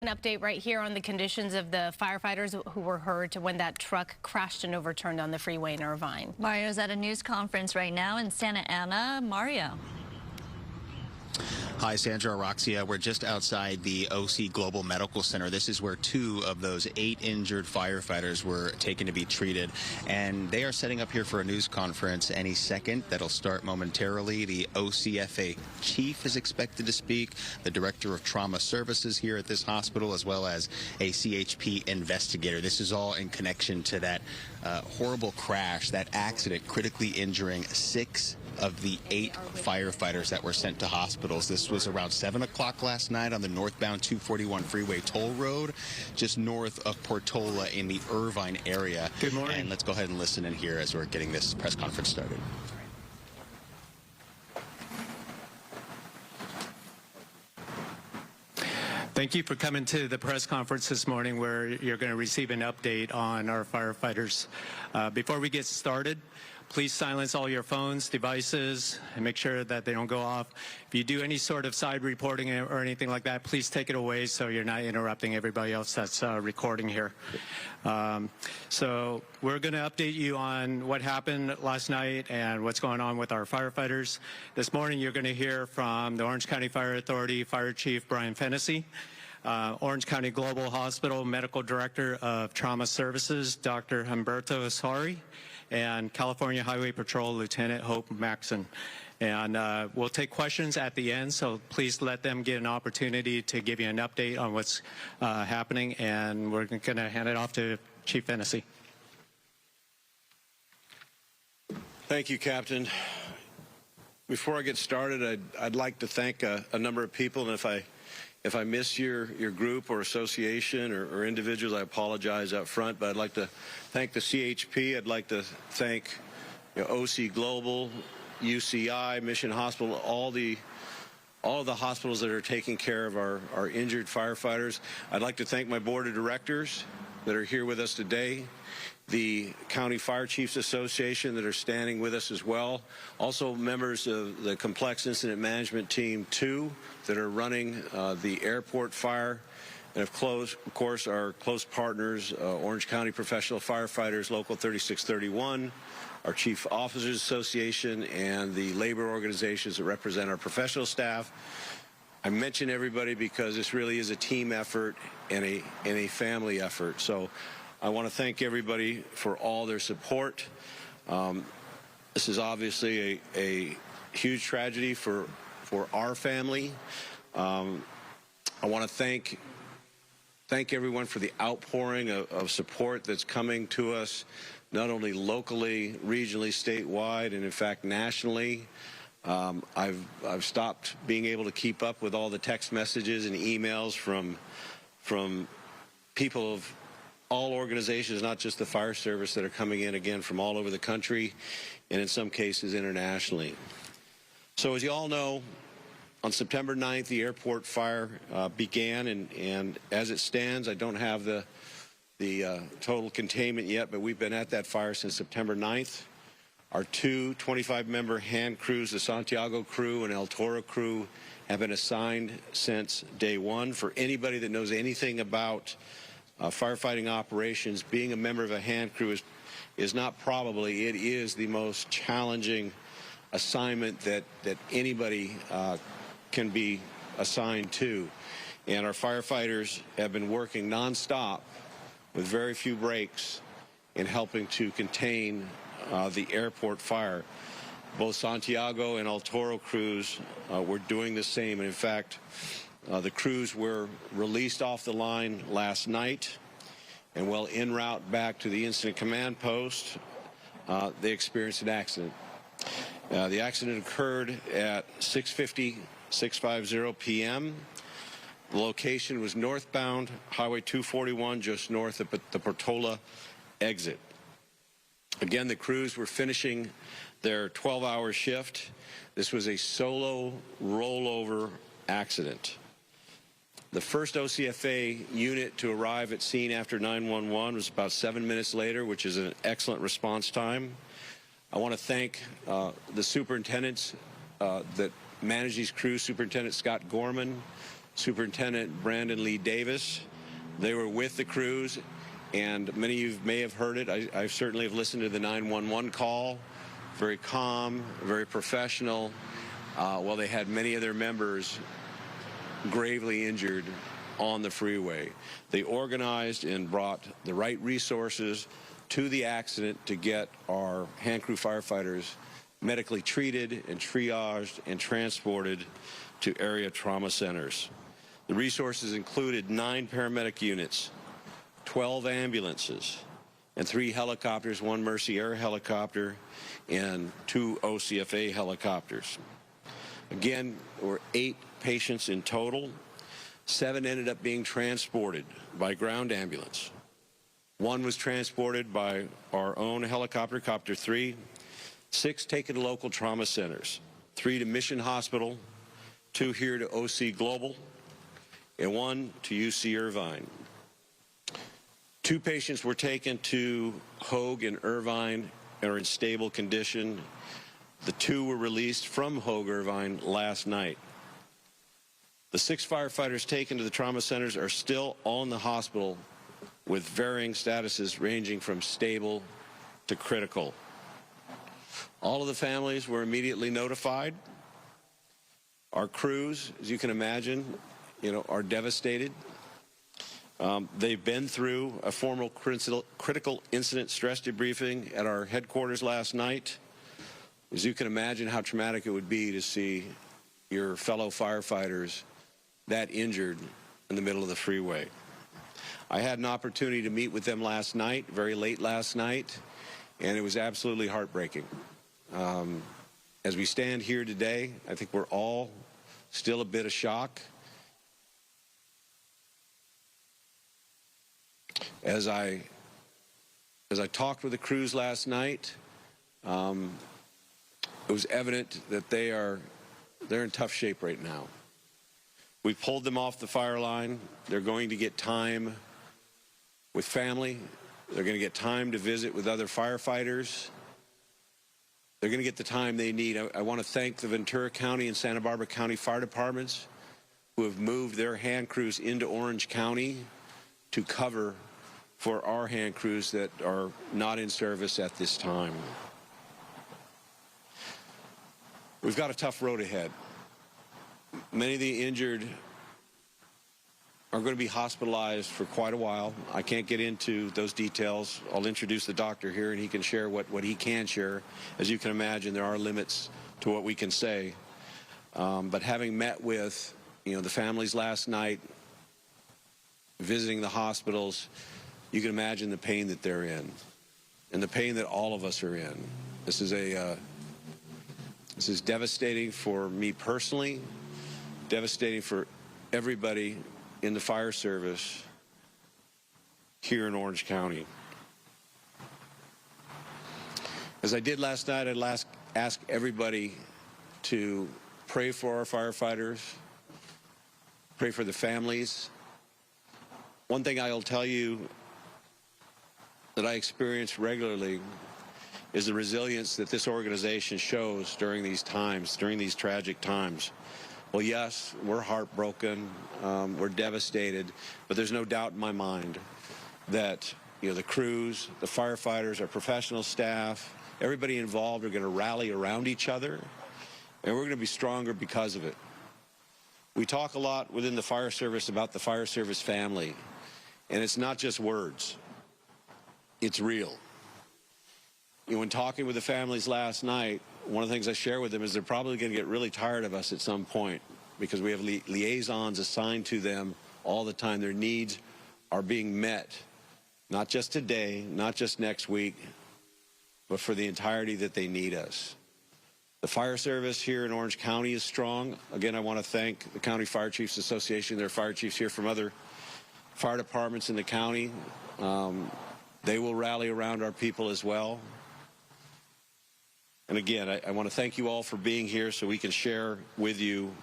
An update right here on the conditions of the firefighters who were hurt when that truck crashed and overturned on the freeway in Irvine. Mario's at a news conference right now in Santa Ana. Mario. Hi, Sandra, Roxia. We're just outside the OC Global Medical Center. This is where 2 of those 8 injured firefighters were taken to be treated. And they are setting up here for a news conference any second. That'll start momentarily. The OCFA chief is expected to speak, the director of trauma services here at this hospital, as well as a CHP investigator. This is all in connection to that horrible crash, that accident, critically injuring 6 of the 8 firefighters that were sent to hospitals. This was around 7 o'clock last night on the northbound 241 freeway toll road, just north of Portola in the Irvine area. Good morning. And let's go ahead and listen in here as we're getting this press conference started. Thank you for coming to the press conference this morning where you're going to receive an update on our firefighters. Before we get started, please silence all your phones, devices, and make sure that they don't go off. If you do any sort of side reporting or anything like that, please take it away so you're not interrupting everybody else that's recording here. So we're going to update you on what happened last night and what's going on with our firefighters. This morning you're going to hear from the Orange County Fire Authority Fire Chief Brian Fennessy, Orange County Global Hospital Medical Director of Trauma Services, Dr. Humberto Asari, and California Highway Patrol Lieutenant Hope Maxon. And we'll take questions at the end, so please let them get an opportunity to give you an update on what's happening, and we're going to hand it off to Chief Fennessy. Thank you, Captain. Before I get started, I'd like to thank a number of people, and if I miss your group or association or individuals, I apologize up front, but I'd like to thank the CHP. I'd like to thank OC Global, UCI, Mission Hospital, all of the hospitals that are taking care of our injured firefighters. I'd like to thank my board of directors that are here with us today, the County Fire Chiefs Association that are standing with us as well, also members of the Complex Incident Management Team 2 that are running the airport fire, and of course our close partners, Orange County Professional Firefighters Local 3631, our Chief Officers Association, and the labor organizations that represent our professional staff. I mention everybody because this really is a team effort and a family effort. So I want to thank everybody for all their support. This is obviously a huge tragedy for our family. I want to thank everyone for the outpouring of support that's coming to us, not only locally, regionally, statewide, and in fact nationally. I've stopped being able to keep up with all the text messages and emails from people of all organizations, not just the fire service, that are coming in again from all over the country and in some cases internationally. So as you all know, on September 9th, the airport fire began, and as it stands, I don't have the total containment yet, but we've been at that fire since September 9th. Our 2 25-member hand crews, the Santiago crew and El Toro crew, have been assigned since day one. For anybody that knows anything about firefighting operations, being a member of a hand crew is not probably, it is the most challenging assignment that anybody can be assigned to. And our firefighters have been working nonstop with very few breaks in helping to contain the airport fire. Both Santiago and El Toro crews were doing the same. And in fact, the crews were released off the line last night, and while en route back to the incident command post, they experienced an accident. The accident occurred at 6:50 p.m. The location was northbound Highway 241, just north of the Portola exit. Again, the crews were finishing their 12-hour shift. This was a solo rollover accident. The first OCFA unit to arrive at scene after 911 was about 7 minutes later, which is an excellent response time. I want to thank the superintendents that manage these crews, Superintendent Scott Gorman, Superintendent Brandon Lee Davis. They were with the crews, and many of you may have heard it. I certainly have listened to the 911 call. Very calm, very professional. While they had many of their members gravely injured on the freeway. They organized and brought the right resources to the accident to get our hand crew firefighters medically treated and triaged and transported to area trauma centers. The resources included 9 paramedic units, 12 ambulances, and 3 helicopters, 1 Mercy Air helicopter, and 2 OCFA helicopters. Again, there were 8 patients in total. 7 ended up being transported by ground ambulance. 1 was transported by our own helicopter, Copter 3. 6 taken to local trauma centers. 3 to Mission Hospital, 2 here to OC Global, and 1 to UC Irvine. 2 patients were taken to Hoag and Irvine and are in stable condition. The 2 were released from Hoag Irvine last night. The 6 firefighters taken to the trauma centers are still on the hospital with varying statuses ranging from stable to critical. All of the families were immediately notified. Our crews, as you can imagine, are devastated. They've been through a formal critical incident stress debriefing at our headquarters last night. As you can imagine how traumatic it would be to see your fellow firefighters that injured in the middle of the freeway. I had an opportunity to meet with them last night, very late last night, and it was absolutely heartbreaking. As we stand here today, I think we're all still a bit of shock. As I talked with the crews last night, it was evident that they're in tough shape right now. We pulled them off the fire line. They're going to get time with family. They're going to get time to visit with other firefighters. They're going to get the time they need. I want to thank the Ventura County and Santa Barbara County fire departments who have moved their hand crews into Orange County to cover for our hand crews that are not in service at this time. We've got a tough road ahead. Many of the injured are going to be hospitalized for quite a while. I can't get into those details. I'll introduce the doctor here and he can share what he can share. As you can imagine, there are limits to what we can say. But having met with the families last night, visiting the hospitals, you can imagine the pain that they're in and the pain that all of us are in. This is devastating for me personally, devastating for everybody in the fire service here in Orange County. As I did last night, I'd ask everybody to pray for our firefighters, pray for the families. One thing I'll tell you that I experience regularly is the resilience that this organization shows during these times, during these tragic times. Well, yes, we're heartbroken, we're devastated, but there's no doubt in my mind that the crews, the firefighters, our professional staff, everybody involved are going to rally around each other, and we're going to be stronger because of it. We talk a lot within the fire service about the fire service family, and it's not just words. It's real. When talking with the families last night, one of the things I share with them is they're probably going to get really tired of us at some point because we have liaisons assigned to them all the time. Their needs are being met, not just today, not just next week, but for the entirety that they need us. The fire service here in Orange County is strong. Again, I want to thank the County Fire Chiefs Association. There are fire chiefs here from other fire departments in the county. They will rally around our people as well. And again, I want to thank you all for being here so we can share with you,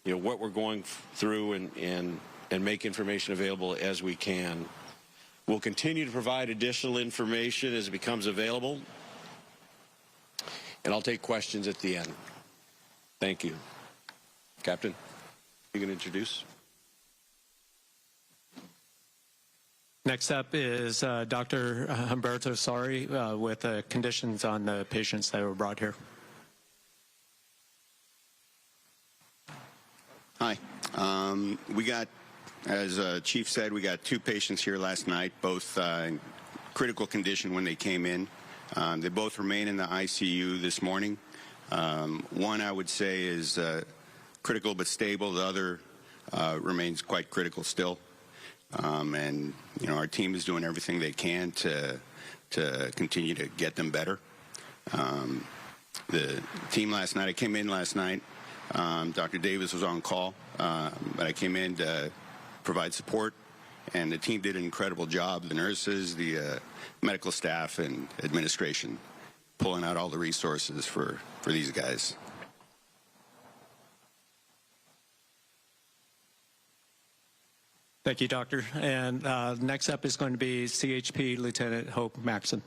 what we're going through and make information available as we can. We'll continue to provide additional information as it becomes available. And I'll take questions at the end. Thank you. Captain, you can introduce? Next up is Dr. Humberto Sari with conditions on the patients that were brought here. Hi. We got, as Chief said, we got 2 patients here last night, both in critical condition when they came in. They both remain in the ICU this morning. One, I would say, is critical but stable. The other remains quite critical still. And, you know, our team is doing everything they can to continue to get them better. The team last night, I came in last night. Dr. Davis was on call, but I came in to provide support, and the team did an incredible job. The nurses, the medical staff, and administration, pulling out all the resources for these guys. Thank you, Doctor. And next up is going to be CHP Lieutenant Hope Maxon.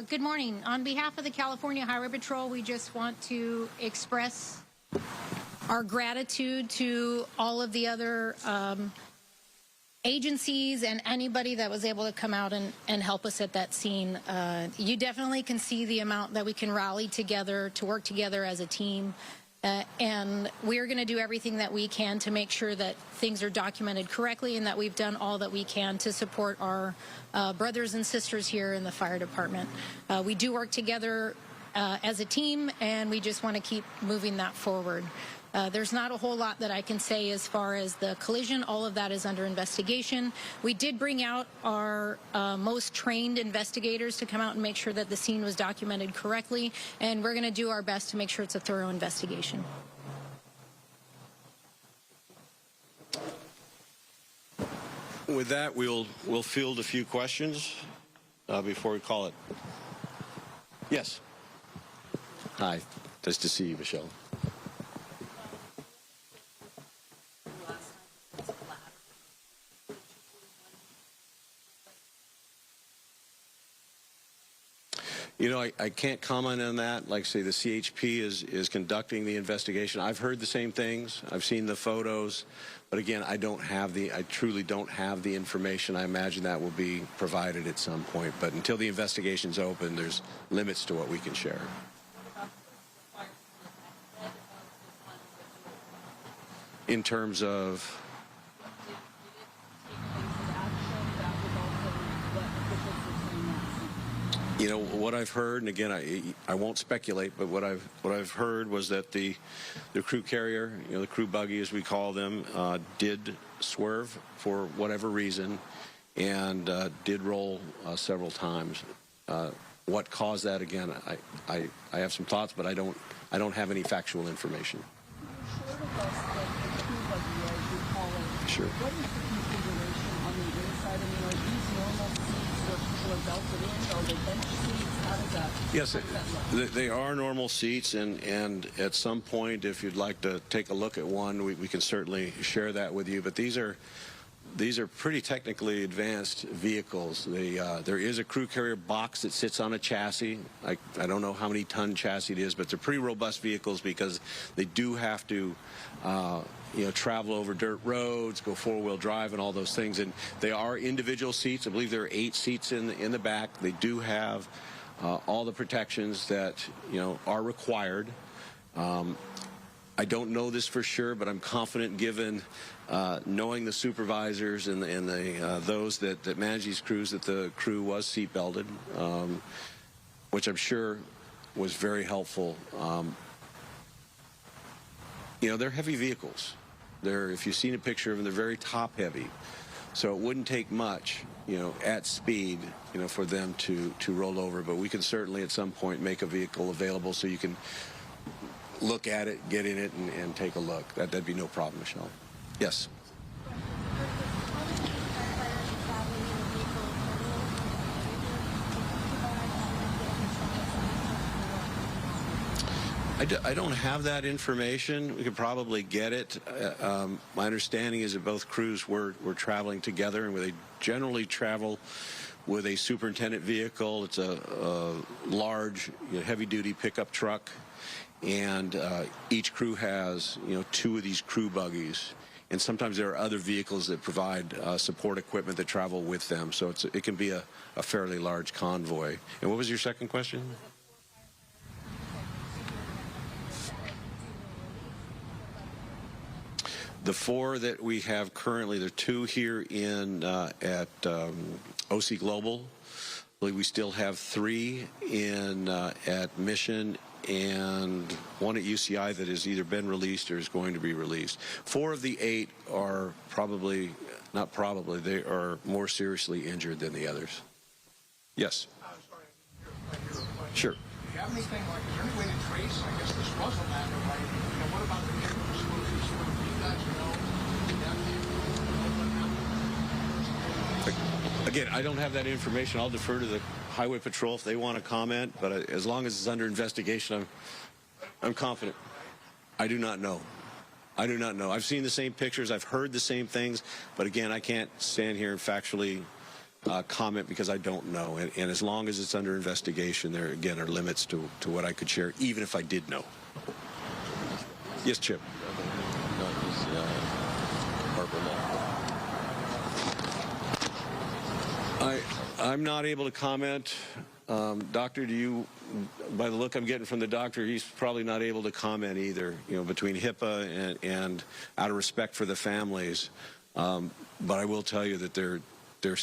Good morning. On behalf of the California Highway Patrol, we just want to express our gratitude to all of the other agencies and anybody that was able to come out and help us at that scene. You definitely can see the amount that we can rally together to work together as a team. And we're going to do everything that we can to make sure that things are documented correctly and that we've done all that we can to support our brothers and sisters here in the fire department. We do work together as a team, and we just want to keep moving that forward. There's not a whole lot that I can say as far as the collision. All of that is under investigation. We did bring out our most trained investigators to come out and make sure that the scene was documented correctly, and we're going to do our best to make sure it's a thorough investigation. With that, we'll field a few questions before we call it. Yes. Hi. Nice to see you, Michelle. You know, I can't comment on that. Like I say, the CHP is conducting the investigation. I've heard the same things. I've seen the photos. But again, I truly don't have the information. I imagine that will be provided at some point. But until the investigation's open, there's limits to what we can share. In terms of... You know, what I've heard, and again, I won't speculate, but what I've heard was that the crew carrier, you know, the crew buggy as we call them, did swerve for whatever reason, and did roll several times. What caused that? Again, I have some thoughts, but I don't have any factual information. Sure. What is the configuration on the inside? I mean, are these normal seats where people are belted in, or are they bench seats? How does that? Yes, they are normal seats, and at some point, if you'd like to take a look at one, we can certainly share that with you. But these are pretty technically advanced vehicles. There is a crew carrier box that sits on a chassis. I don't know how many ton chassis it is, but they're pretty robust vehicles because they do have to you know, travel over dirt roads, go four-wheel drive, and all those things. And they are individual seats. I believe there are 8 seats in the back. They do have all the protections that, you know, are required. I don't know this for sure, but I'm confident, given knowing the supervisors and those that manage these crews, that the crew was seat belted, which I'm sure was very helpful. You know, they're heavy vehicles. If you've seen a picture of them, they're very top heavy. So it wouldn't take much, you know, at speed, you know, for them to roll over. But we can certainly at some point make a vehicle available so you can look at it, get in it, and take a look. That'd be no problem, Michelle. Yes. I don't have that information. We could probably get it. My understanding is that both crews were traveling together, and they generally travel with a superintendent vehicle. It's a large, you know, heavy-duty pickup truck, and each crew has, you know, 2 of these crew buggies. and sometimes there are other vehicles that provide support equipment that travel with them. So it can be a fairly large convoy. And what was your second question? The 4 that we have currently, there are 2 here at OC Global. I believe we still have 3 at Mission and 1 at UCI that has either been released or is going to be released. 4 of the 8 are they are more seriously injured than the others. Yes. Sure. Do you have anything is there any way to trace? I guess this was a matter, right? What about the vehicles? You guys know? Again, I don't have that information. I'll defer to the Highway Patrol if they want to comment, but as long as it's under investigation, I'm confident. I do not know. I do not know. I've seen the same pictures. I've heard the same things, but again, I can't stand here and factually comment because I don't know. And as long as it's under investigation, there again are limits to what I could share, even if I did know. Yes, Chip. I'm not able to comment. Doctor, do you, by the look I'm getting from the doctor, he's probably not able to comment either, between HIPAA and out of respect for the families. But I will tell you that they're very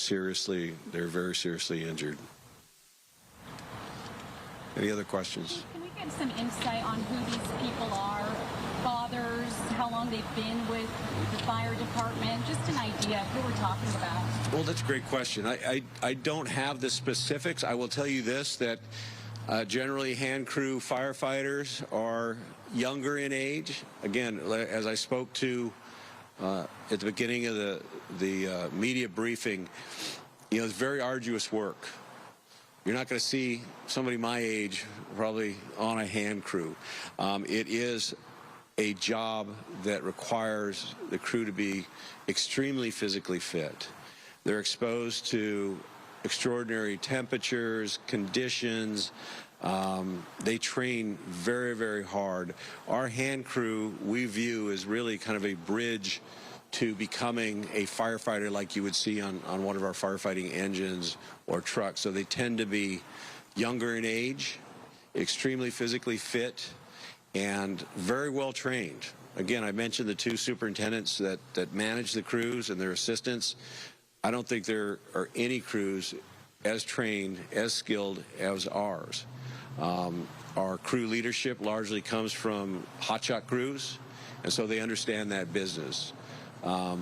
seriously injured. Any other questions? Can we get some insight on who these people are? Fathers, how long they've been with the fire department? Just an idea of who we're talking about. Well, that's a great question. I don't have the specifics. I will tell you this, that generally hand crew firefighters are younger in age. Again, as I spoke to at the beginning of the media briefing, it's very arduous work. You're not going to see somebody my age probably on a hand crew. It is a job that requires the crew to be extremely physically fit. They're exposed to extraordinary temperatures, conditions. They train very, very hard. Our hand crew, we view as really kind of a bridge to becoming a firefighter like you would see on one of our firefighting engines or trucks. So they tend to be younger in age, extremely physically fit, and very well trained. Again, I mentioned the 2 superintendents that manage the crews and their assistants. I don't think there are any crews as trained, as skilled as ours. Our crew leadership largely comes from hotshot crews, and so they understand that business. But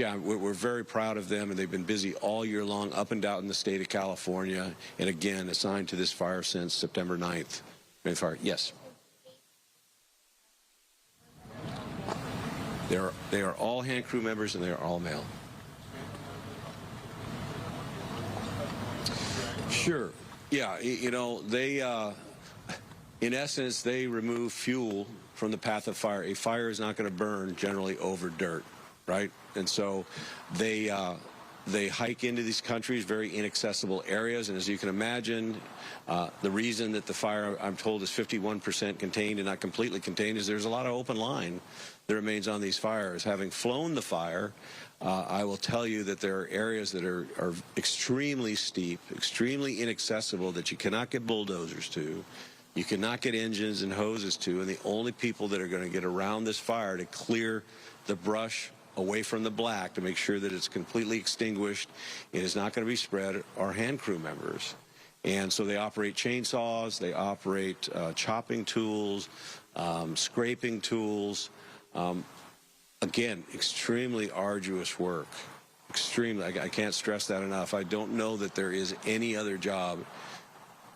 yeah, we're very proud of them, and they've been busy all year long up and down in the state of California, and again, assigned to this fire since September 9th. Yes. They are all hand crew members, and they are all male. Sure. Yeah, they, in essence, they remove fuel from the path of fire. A fire is not going to burn generally over dirt, right? And so they hike into these countries, very inaccessible areas, and as you can imagine, the reason that the fire, I'm told, is 51% contained and not completely contained is there's a lot of open line that remains on these fires. Having flown the fire, I will tell you that there are areas that are extremely steep, extremely inaccessible, that you cannot get bulldozers to, you cannot get engines and hoses to, and the only people that are going to get around this fire to clear the brush away from the black to make sure that it's completely extinguished, it is not going to be spread, are hand crew members. And so they operate chainsaws, they operate chopping tools, scraping tools. Again, extremely arduous work. Extremely, I can't stress that enough. I don't know that there is any other job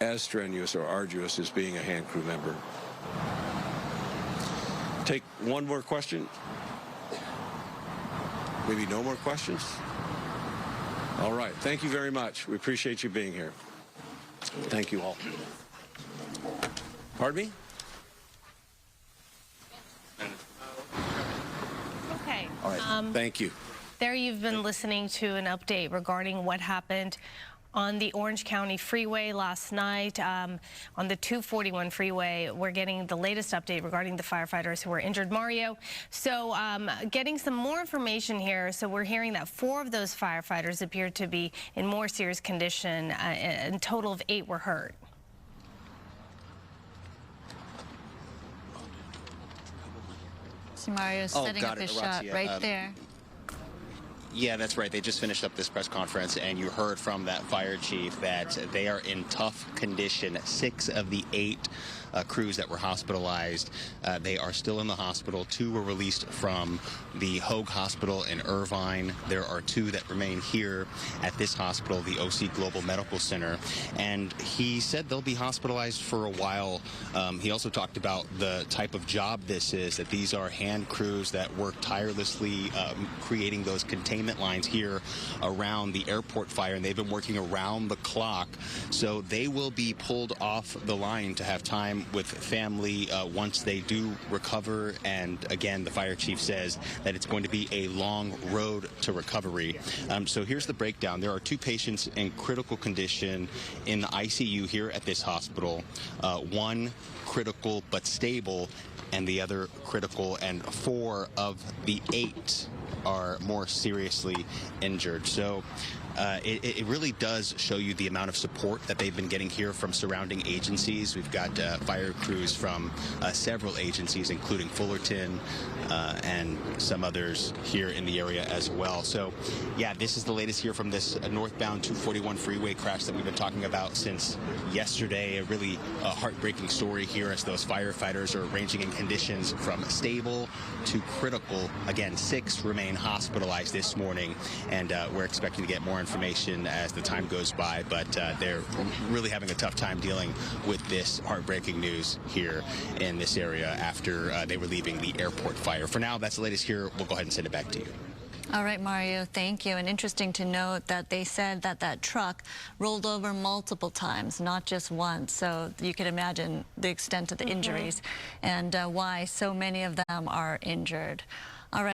as strenuous or arduous as being a hand crew member. Take one more question. Maybe no more questions? All right. Thank you very much. We appreciate you being here. Thank you all. Pardon me? Okay. All right. Thank you. There you've been listening to an update regarding what happened on the Orange County Freeway last night. On the 241 freeway, we're getting the latest update regarding the firefighters who were injured. Mario, so getting some more information here. So we're hearing that 4 of those firefighters appear to be in more serious condition. A total of 8 were hurt. So Mario's setting up his shot right there. Yeah, that's right. They just finished up this press conference, and you heard from that fire chief that they are in tough condition. 6 of the 8 crews that were hospitalized, they are still in the hospital. 2 were released from the Hoag Hospital in Irvine. There are 2 that remain here at this hospital, the OC Global Medical Center. And he said they'll be hospitalized for a while. He also talked about the type of job this is, that these are hand crews that work tirelessly creating those containment lines here around the airport fire, and they've been working around the clock. So they will be pulled off the line to have time with family once they do recover. And again, the fire chief says that it's going to be a long road to recovery. So here's the breakdown. There are 2 patients in critical condition in the ICU here at this hospital. 1 critical but stable, and the other critical, and 4 of the 8 are more seriously injured. So it really does show you the amount of support that they've been getting here from surrounding agencies. We've got fire crews from several agencies, including Fullerton and some others here in the area as well. So, yeah, this is the latest here from this northbound 241 freeway crash that we've been talking about since yesterday. A really heartbreaking story here as those firefighters are ranging in conditions from stable to critical. Again, 6 remain hospitalized this morning, and we're expecting to get more information as the time goes by, but they're really having a tough time dealing with this heartbreaking news here in this area after they were leaving the airport fire. For now, that's the latest here. We'll go ahead and send it back to you. All right, Mario, thank you. And interesting to note that they said that that truck rolled over multiple times, not just once. So you can imagine the extent of the injuries and why so many of them are injured. All right.